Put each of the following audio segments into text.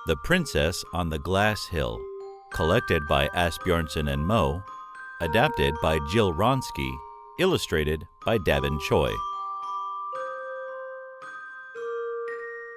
The Princess on the Glass Hill, collected by Asbjørnsen and Moe, adapted by Jill Wronski, illustrated by Davin Choi.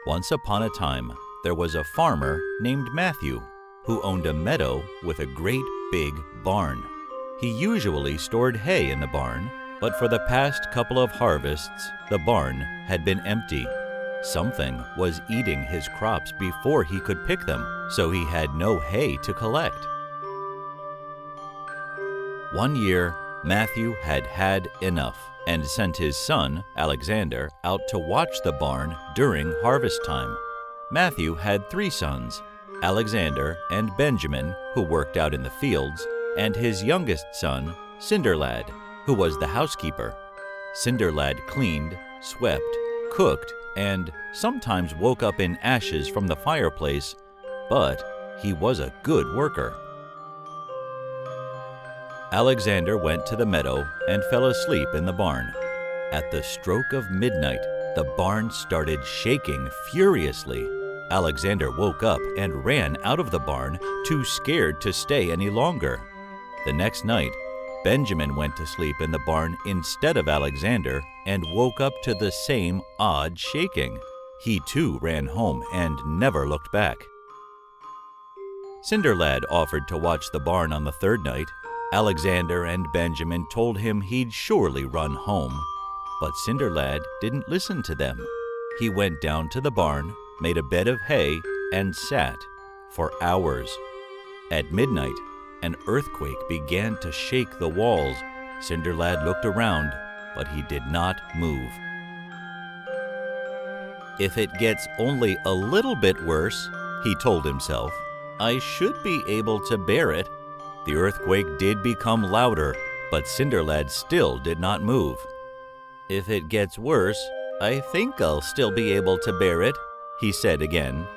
Once upon a time, there was a farmer named Matthew who owned a meadow with a great big barn. He usually stored hay in the barn, but for the past couple of harvests, the barn had been empty. Something was eating his crops before he could pick them, so he had no hay to collect. One year, Matthew had had enough and sent his son, Alexander, out to watch the barn during harvest time. Matthew had 3 sons, Alexander and Benjamin, who worked out in the fields, and his youngest son, Cinderlad, who was the housekeeper. Cinderlad cleaned, swept, cooked, and sometimes woke up in ashes from the fireplace, but he was a good worker. Alexander went to the meadow and fell asleep in the barn. At the stroke of midnight, the barn started shaking furiously. Alexander woke up and ran out of the barn, too scared to stay any longer. The next night, Benjamin went to sleep in the barn instead of Alexander and woke up to the same odd shaking. He too ran home and never looked back. Cinderlad offered to watch the barn on the 3rd night. Alexander and Benjamin told him he'd surely run home, but Cinderlad didn't listen to them. He went down to the barn, made a bed of hay, and sat for hours. At midnight, an earthquake began to shake the walls. Cinderlad looked around, but he did not move. If it gets only a little bit worse, he told himself, I should be able to bear it. The earthquake did become louder, but Cinderlad still did not move. If it gets worse, I think I'll still be able to bear it, he said again.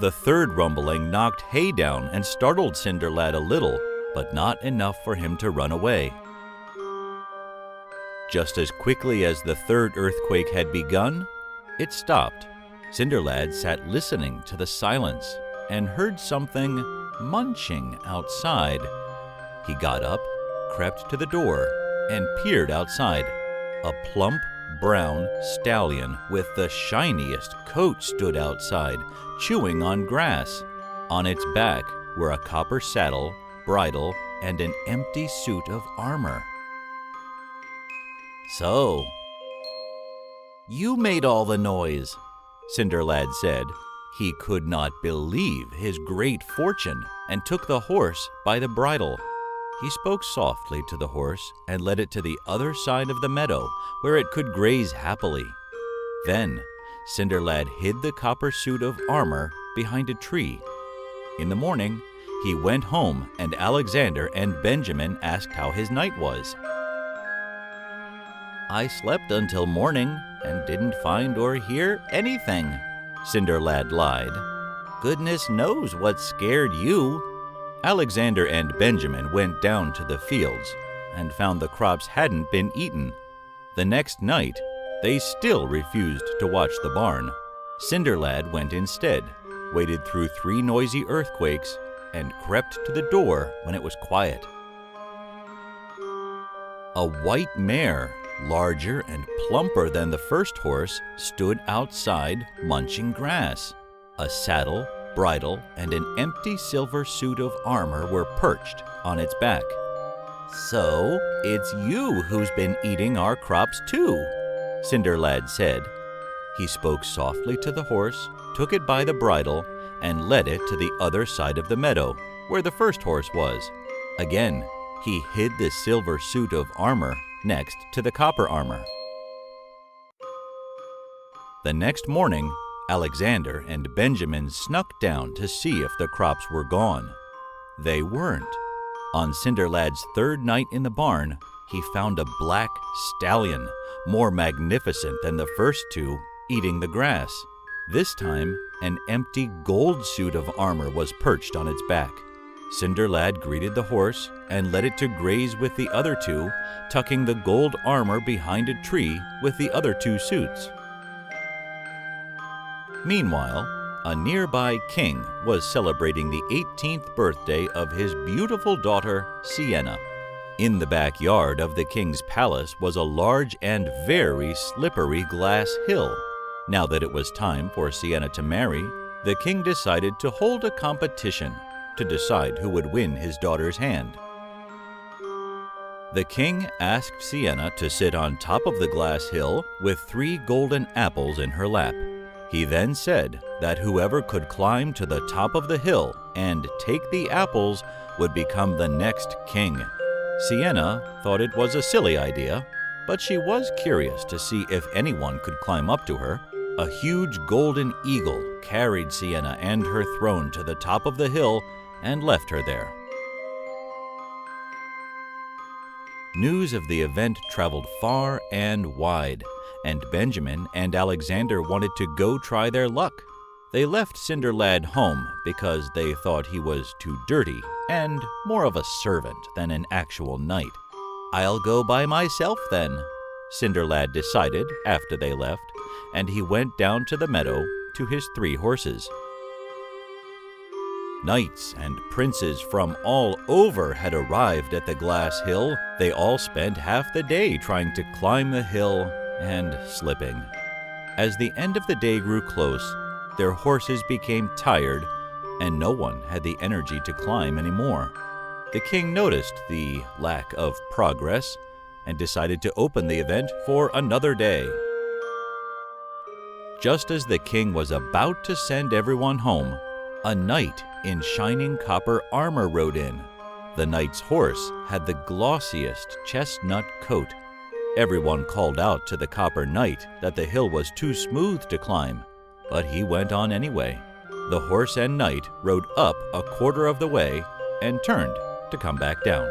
The 3rd rumbling knocked hay down and startled Cinderlad a little, but not enough for him to run away. Just as quickly as the 3rd earthquake had begun, it stopped. Cinderlad sat listening to the silence and heard something munching outside. He got up, crept to the door, and peered outside. A plump, brown stallion with the shiniest coat stood outside, chewing on grass. On its back were a copper saddle, bridle, and an empty suit of armor. So, you made all the noise, Cinderlad said. He could not believe his great fortune and took the horse by the bridle. He spoke softly to the horse and led it to the other side of the meadow where it could graze happily. Then Cinderlad hid the copper suit of armor behind a tree. In the morning, he went home and Alexander and Benjamin asked how his night was. I slept until morning and didn't find or hear anything, Cinderlad lied. Goodness knows what scared you. Alexander and Benjamin went down to the fields and found the crops hadn't been eaten. The next night, they still refused to watch the barn. Cinderlad went instead, waded through 3 noisy earthquakes, and crept to the door when it was quiet. A white mare, larger and plumper than the first horse, stood outside munching grass. A saddle, bridle, and an empty silver suit of armor were perched on its back. So, it's you who's been eating our crops too, Cinderlad said. He spoke softly to the horse, took it by the bridle, and led it to the other side of the meadow, where the first horse was. Again, he hid the silver suit of armor next to the copper armor. The next morning, Alexander and Benjamin snuck down to see if the crops were gone. They weren't. On Cinderlad's 3rd night in the barn, he found a black stallion, more magnificent than the first 2, eating the grass. This time, an empty gold suit of armor was perched on its back. Cinderlad greeted the horse and led it to graze with the other 2, tucking the gold armor behind a tree with the other 2 suits. Meanwhile, A nearby king was celebrating the 18th birthday of his beautiful daughter, Sienna. In the backyard of the king's palace was a large and very slippery glass hill. Now that it was time for Sienna to marry, the king decided to hold a competition to decide who would win his daughter's hand. The king asked Sienna to sit on top of the glass hill with 3 golden apples in her lap. He then said that whoever could climb to the top of the hill and take the apples would become the next king. Sienna thought it was a silly idea, but she was curious to see if anyone could climb up to her. A huge golden eagle carried Sienna and her throne to the top of the hill and left her there. News of the event traveled far and wide, and Benjamin and Alexander wanted to go try their luck. They left Cinderlad home because they thought he was too dirty and more of a servant than an actual knight. "I'll go by myself then," Cinderlad decided after they left, and he went down to the meadow to his 3 horses. Knights and princes from all over had arrived at the glass hill. They all spent half the day trying to climb the hill and slipping. As the end of the day grew close, their horses became tired, and no one had the energy to climb anymore. The king noticed the lack of progress and decided to open the event for another day. Just as the king was about to send everyone home, a knight in shining copper armor rode in. The knight's horse had the glossiest chestnut coat. Everyone called out to the copper knight that the hill was too smooth to climb, but he went on anyway. The horse and knight rode up a quarter of the way and turned to come back down.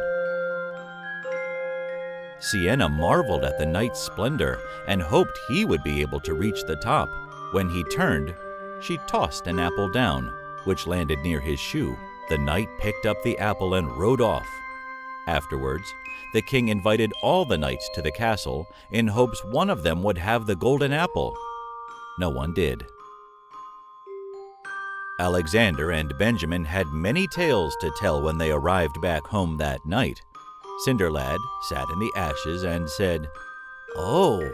Sienna marveled at the knight's splendor and hoped he would be able to reach the top. When he turned, she tossed an apple down, which landed near his shoe. The knight picked up the apple and rode off. Afterwards, the king invited all the knights to the castle in hopes one of them would have the golden apple. No one did. Alexander and Benjamin had many tales to tell when they arrived back home that night. Cinderlad sat in the ashes and said, "Oh,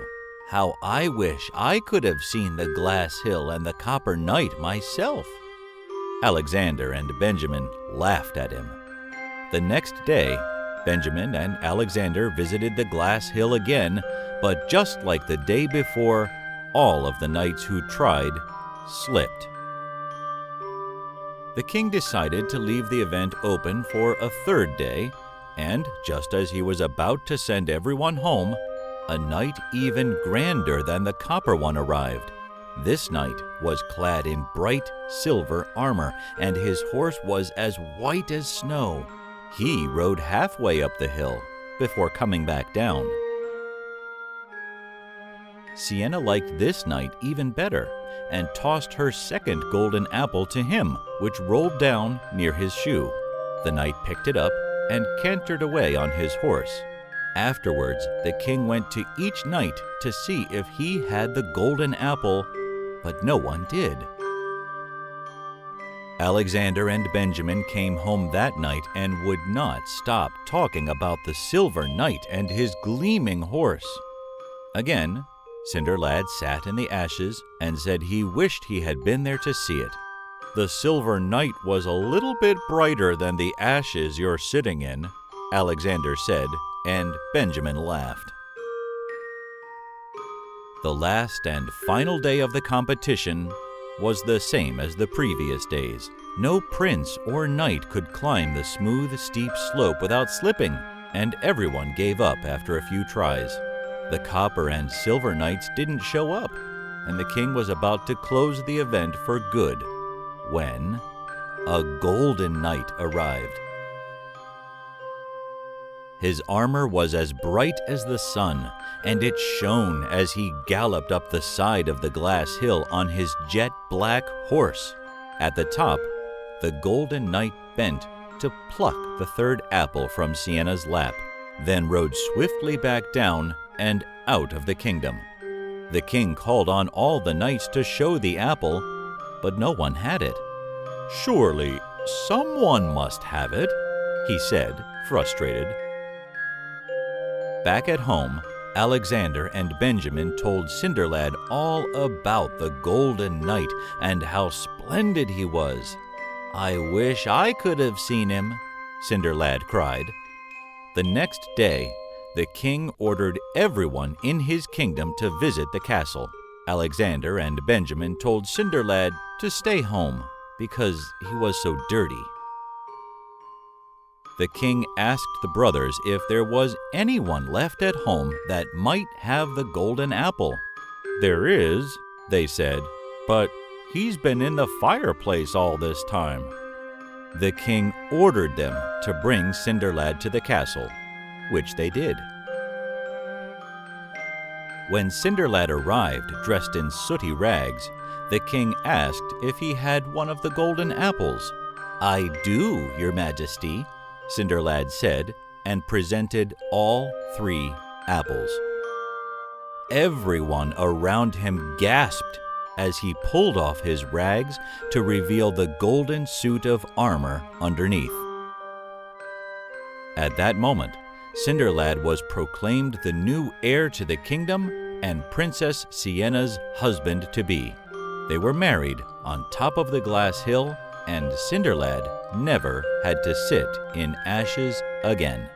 how I wish I could have seen the glass hill and the copper knight myself." Alexander and Benjamin laughed at him. The next day, Benjamin and Alexander visited the glass hill again, but just like the day before, all of the knights who tried slipped. The king decided to leave the event open for a 3rd day, and just as he was about to send everyone home, a knight even grander than the copper one arrived. This knight was clad in bright silver armor, and his horse was as white as snow. He rode halfway up the hill before coming back down. Sienna liked this knight even better and tossed her 2nd golden apple to him, which rolled down near his shoe. The knight picked it up and cantered away on his horse. Afterwards, the king went to each knight to see if he had the golden apple, but no one did. Alexander and Benjamin came home that night and would not stop talking about the silver knight and his gleaming horse. Again, Cinderlad sat in the ashes and said he wished he had been there to see it. "The silver knight was a little bit brighter than the ashes you're sitting in," Alexander said, and Benjamin laughed. The last and final day of the competition was the same as the previous days. No prince or knight could climb the smooth, steep slope without slipping, and everyone gave up after a few tries. The copper and silver knights didn't show up, and the king was about to close the event for good when a golden knight arrived. His armor was as bright as the sun, and it shone as he galloped up the side of the glass hill on his jet-black horse. At the top, the golden knight bent to pluck the 3rd apple from Sienna's lap, then rode swiftly back down and out of the kingdom. The king called on all the knights to show the apple, but no one had it. "Surely someone must have it," he said, frustrated. Back at home, Alexander and Benjamin told Cinderlad all about the Golden Knight and how splendid he was. "I wish I could have seen him," Cinderlad cried. The next day, the king ordered everyone in his kingdom to visit the castle. Alexander and Benjamin told Cinderlad to stay home because he was so dirty. The king asked the brothers if there was anyone left at home that might have the golden apple. "There is," they said, "but he's been in the fireplace all this time." The king ordered them to bring Cinderlad to the castle, which they did. When Cinderlad arrived dressed in sooty rags, the king asked if he had one of the golden apples. "I do, Your Majesty," Cinderlad said, and presented all 3 apples. Everyone around him gasped as he pulled off his rags to reveal the golden suit of armor underneath. At that moment, Cinderlad was proclaimed the new heir to the kingdom and Princess Sienna's husband-to-be. They were married on top of the glass hill, and Cinderlad never had to sit in ashes again.